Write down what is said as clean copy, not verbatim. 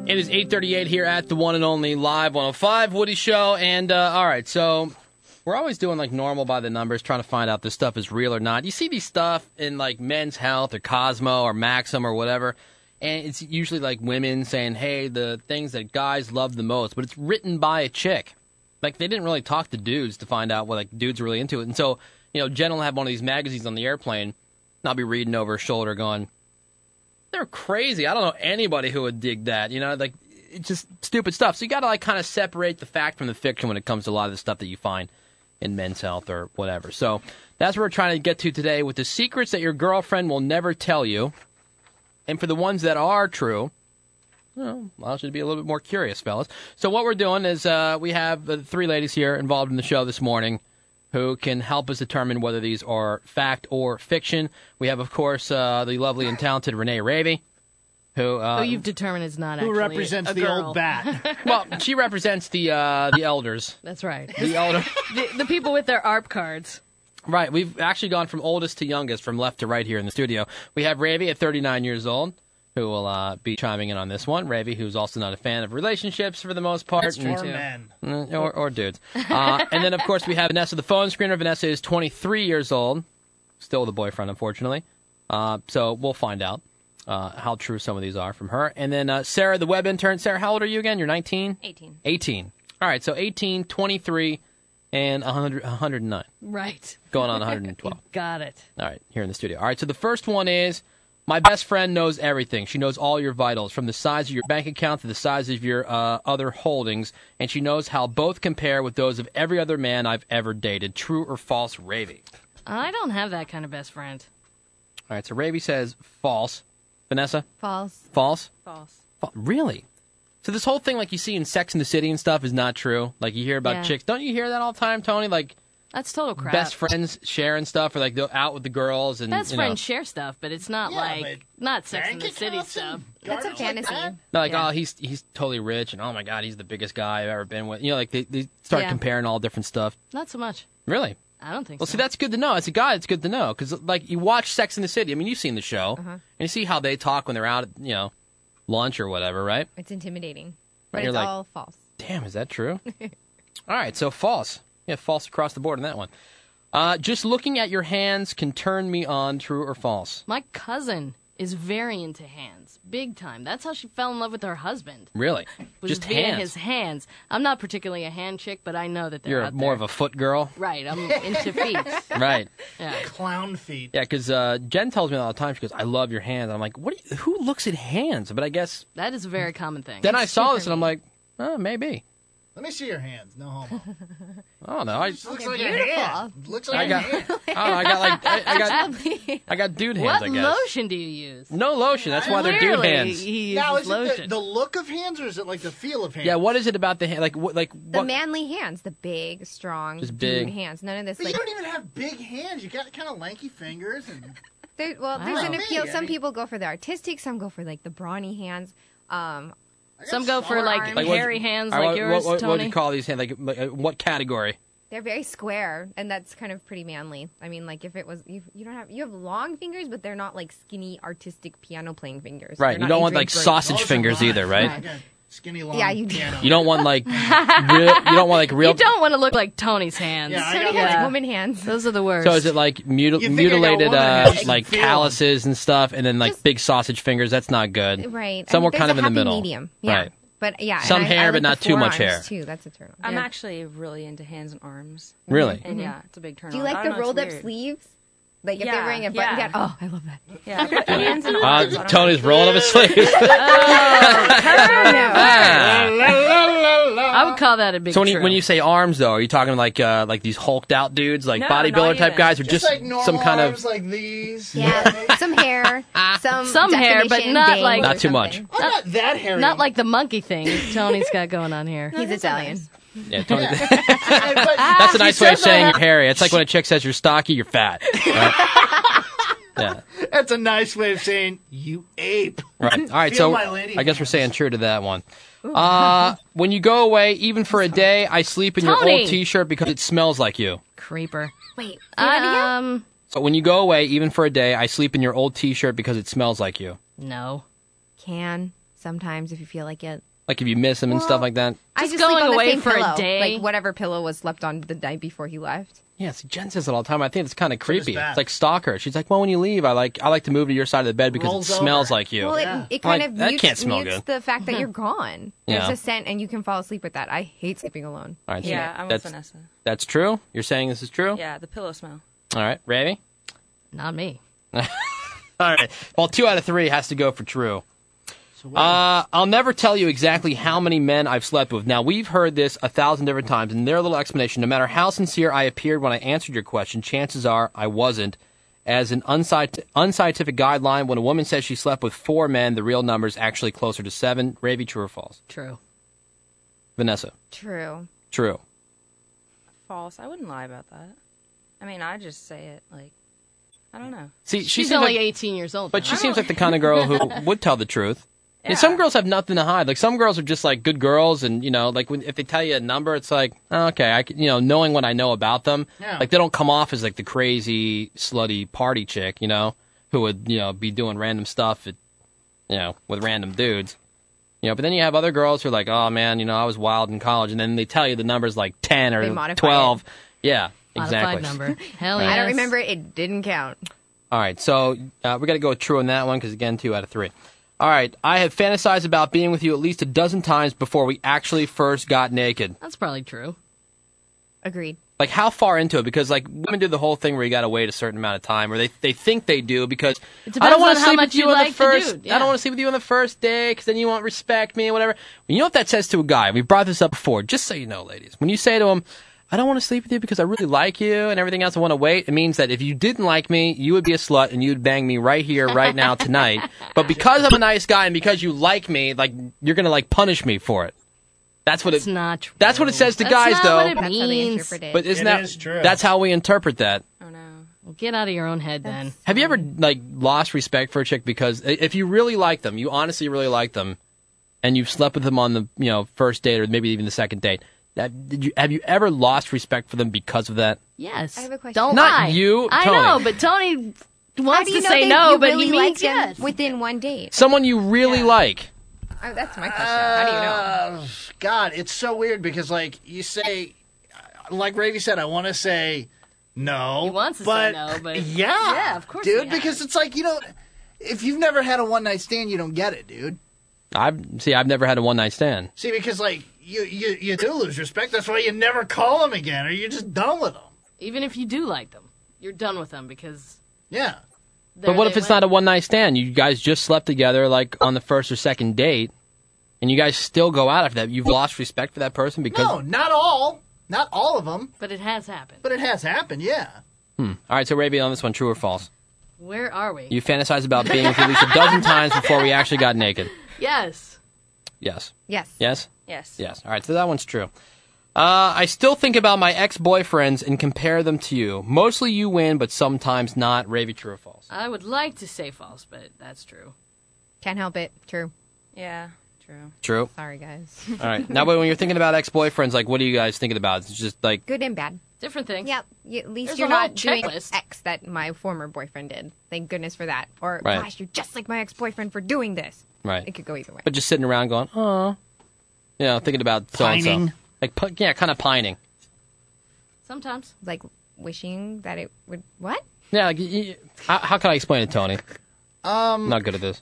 It is 8:38 here at the one and only Live 105 Woody Show. And, all right, so we're always doing, like, normal by the numbers, trying to find out if this stuff is real or not. You see these stuff in, like, Men's Health or Cosmo or Maxim or whatever, and it's usually, like, women saying, hey, the things that guys love the most, but it's written by a chick. Like, they didn't really talk to dudes to find out what, like, dudes are really into it. And so, you know, Jen will have one of these magazines on the airplane, and I'll be reading over her shoulder going, they're crazy. I don't know anybody who would dig that. You know, like, it's just stupid stuff. So you got to, like, kind of separate the fact from the fiction when it comes to a lot of the stuff that you find in Men's Health or whatever. So that's what we're trying to get to today with the secrets that your girlfriend will never tell you. And for the ones that are true, well, I should be a little bit more curious, fellas. So what we're doing is we have three ladies here involved in the show this morning who can help us determine whether these are fact or fiction. We have, of course, the lovely and talented Renee Ravy, who you've determined is not actually who represents a the girl. old bat. Well, she represents the elders. That's right. The elder. the people with their ARP cards. Right. We've actually gone from oldest to youngest, from left to right here in the studio. We have Ravy at 39 years old, who will be chiming in on this one. Ravy, who's also not a fan of relationships for the most part. That's true, men. Or dudes. And then, of course, we have Vanessa, the phone screener. Vanessa is 23 years old. Still with a boyfriend, unfortunately. So we'll find out how true some of these are from her. And then Sarah, the web intern. Sarah, how old are you again? You're 19? 18. 18. All right, so 18, 23, and 109. Right. Going on 112. Got it. All right, here in the studio. All right, so the first one is, my best friend knows everything. She knows all your vitals, from the size of your bank account to the size of your other holdings, and she knows how both compare with those of every other man I've ever dated. True or false, Ravy? I don't have that kind of best friend. All right, so Ravy says false. Vanessa? False. False? False. Really? So this whole thing, like you see in Sex and the City and stuff, is not true? Like you hear about Yeah. chicks. Don't you hear that all the time, Tony? Like, That's total crap. best friends sharing stuff, or like they're out with the girls and Best you know. friends share stuff, but it's not not Sex and the Bank City accounts stuff. and That's a garbage like fantasy. that? Not like, Yeah. oh, he's totally rich, and oh my God, he's the biggest guy I've ever been with. You know, like they start Yeah. comparing all different stuff. Not so much. Really? I don't think Well, so. see, that's good to know. As a guy, it's good to know because, like, you watch Sex and the City. I mean, you've seen the show, and you see how they talk when they're out at, you know, lunch or whatever, right? It's intimidating. Right, But you're it's like- all false. Damn, is that true? All right, so false. Yeah, false across the board on that one. Just looking at your hands can turn me on. True or false? My cousin is very into hands, big time. That's how she fell in love with her husband. Really? Was Just via hands? his hands. I'm not particularly a hand chick, but I know that they're You're out more there. of a foot girl? Right, I'm into feet. Right. Yeah. Clown feet. Yeah, because Jen tells me all the time, she goes, I love your hands. I'm like, who looks at hands? But I guess That is a very common thing. then I saw this and I'm like, oh, maybe. Let me see your hands. No homo. I don't know. I Looks They're like beautiful. a hand. Looks I like got, a hand. I don't know, I got dude hands, What I guess. lotion do you use? No lotion. That's why they're dude Clearly, hands. He Now, uses is it lotion. the look of hands, or is it like the feel of hands? Yeah, what is it about the hand? Like The what? manly hands, the big, strong, Just dude big. hands. None of this But like. you don't even have big hands. You got kind of lanky fingers. And There's Wow. an appeal. Me, I Some mean- people go for the artistic. Some go for like the brawny hands. I got Some go for smaller like arms. Like, what- hairy hands All right, like yours, what Tony. would you call these hands? Like what category? They're very square, and that's kind of pretty manly. I mean, like if it was you have long fingers, but they're not like skinny artistic piano playing fingers. Right. They're You not don't want Adrian like Brody. sausage Those are fingers mine. either, right? I got skinny long Yeah, you do. piano. You don't want like real. You don't want like real. You don't want to look like Tony's hands. Yeah, I Tony got has Yeah. woman hands. Those are the worst. So is it like You think I got mutilated woman hands? like Feel 'em. calluses and stuff, and then like Just- big sausage fingers? That's not good. Right. Somewhere There's kind a of in the happy middle. medium. Yeah. Right. But yeah, Some and I hair, like but not the too much forearms, hair. Too. That's a turn. I'm Yeah. actually really into hands and arms. Really? And yeah, it's a big turn Do you on. like I the don't know, it's rolled up weird. sleeves? Like if Yeah, they're wearing a button yeah. down. Oh, I love that. Yeah, hands and arms. I don't Tony's know. rolling up his sleeves. I would call that a big So true. when you say arms, though, are you talking like these hulked out dudes, like No, bodybuilder not type even. guys, or Just just like normal some kind arms of? like these. Yeah, some hair, some hair, but definition, not veins like- or Not too much. something. I'm not that hairy. Not like the monkey thing Tony's got going on here. He's Italian. Yeah, Tony, But that's a nice way of says saying that- you're hairy. It's like when a chick says you're stocky, you're fat. Right? Yeah. That's a nice way of saying you ape. Right. All right. Feel So my lady I guess we're hands. saying true to that one. When you go away, even for a day, I sleep in your Tony! old T-shirt because it smells like you. Creeper. Wait, say that again? So when you go away, even for a day, I sleep in your old T-shirt because it smells like you. No. Can. Sometimes if you feel like it. Like if you miss him and stuff like that. I Just just sleep going on the away same for a pillow. day. Like whatever pillow was slept on the night before he left. Yeah, see, Jen says it all the time. I think it's kind of creepy. that. It's like stalker. She's like, well, when you leave, I like to move to your side of the bed because Rolls it smells over. like you. Well, it kind Like, of that mutes, can't smell mutes good. the fact that you're gone. There's Yeah. a scent, and you can fall asleep with that. I hate sleeping alone. All right, so Yeah, I'm with that's, Vanessa. that's true? You're saying this is true? Yeah, the pillow smell. All right, Ravi? Not me. All right. Well, 2 out of 3 has to go for true. I'll never tell you exactly how many men I've slept with. Now, we've heard this 1,000 different times, and their little explanation, no matter how sincere I appeared when I answered your question, chances are I wasn't. As an unscientific guideline, when a woman says she slept with 4 men, the real number is actually closer to 7. Ravi, true or false? True. Vanessa? True. True. False. I wouldn't lie about that. I mean, I just say it like, I don't know. See, She's seems only like, 18 years old. but though. she seems like the kind of girl who would tell the truth. And some girls have nothing to hide. Like some girls are just like good girls, and like if they tell you a number, it's like okay, knowing what I know about them, like they don't come off as like the crazy slutty party chick, who would be doing random stuff, with random dudes, But then you have other girls who are like, oh man, I was wild in college, and then they tell you the number's like 10 They or modify 12. it. Yeah, Modified exactly. number. Hell yeah. I don't remember. It didn't count. All right, so we got to go with true on that one because, again, 2 out of 3. All right, I have fantasized about being with you at least a dozen times before we actually first got naked. That's probably true. Agreed. Like, how far into it? Because, like, women do the whole thing where you got to wait a certain amount of time, or they think they do because It I don't depends want on to how sleep much with you you on like the the first. dude, I don't yeah. want to sleep with you on the first day because then you won't respect me and whatever. You know what that says to a guy? We brought this up before. Just so you know, ladies, when you say to him, I don't want to sleep with you because I really like you and everything else, I want to wait. It means that if you didn't like me, you would be a slut and you'd bang me right here, right now, tonight. But because I'm a nice guy and because you like me, like you're gonna like punish me for it. That's what It's it. not true. That's what it says to That's guys, not though. what it That's how they means. interpret it. But isn't It that is true. That's how we interpret that. Oh no. Get out of your own head then. Have you ever like lost respect for a chick because if you really like them, you honestly really like them, and you've slept with them on the first date or maybe even the second date? Have you ever lost respect for them because of that? Yes. I have a question. Don't Not lie. you, I Tony. know, but Tony How wants do you to know say that no, you but really he like means them yes. within one date? Someone you really like. Oh, that's my question. How do you know? God, it's so weird because, like, you say, like Ravy said, I want to say no. He wants to but say no, but yeah, of course dude. he Because has. it's like if you've never had a one night stand, you don't get it, dude. I've never had a one night stand. See, because like you do lose respect. That's why you never call them again, or you're just done with them. Even if you do like them, you're done with them because. Yeah. But what if it's not a one night stand? You guys just slept together like on the first or second date, and you guys still go out after that. You've lost respect for that person because. No, not all of them, But it has happened. but it has happened. Yeah. All right, so Raby, on this one, true or false? Where are we? You fantasized about being with you at least a dozen times before we actually got naked. Yes. Yes. Yes. Yes. Yes. Yes. All right, so that one's true. I still think about my ex-boyfriends and compare them to you. Mostly you win, but sometimes not. Ravi, true or false? I would like to say false, but that's true. Can't help it. True. Yeah. True. True. Sorry, guys. All right. Now, but when you're thinking about ex-boyfriends, like, what are you guys thinking about? It's just like, Good and bad. Different things. Yeah. At least There's you're a whole not doing checklist. X that my former boyfriend did. Thank goodness for that. Or, Right. gosh, you're just like my ex-boyfriend for doing this. right. It could go either way. But just sitting around going, oh, thinking about so-and-so. Pining. Like, yeah, kind of pining. Sometimes. Like, wishing that it would... What? Yeah, like, how can I explain it, Tony? Not good at this.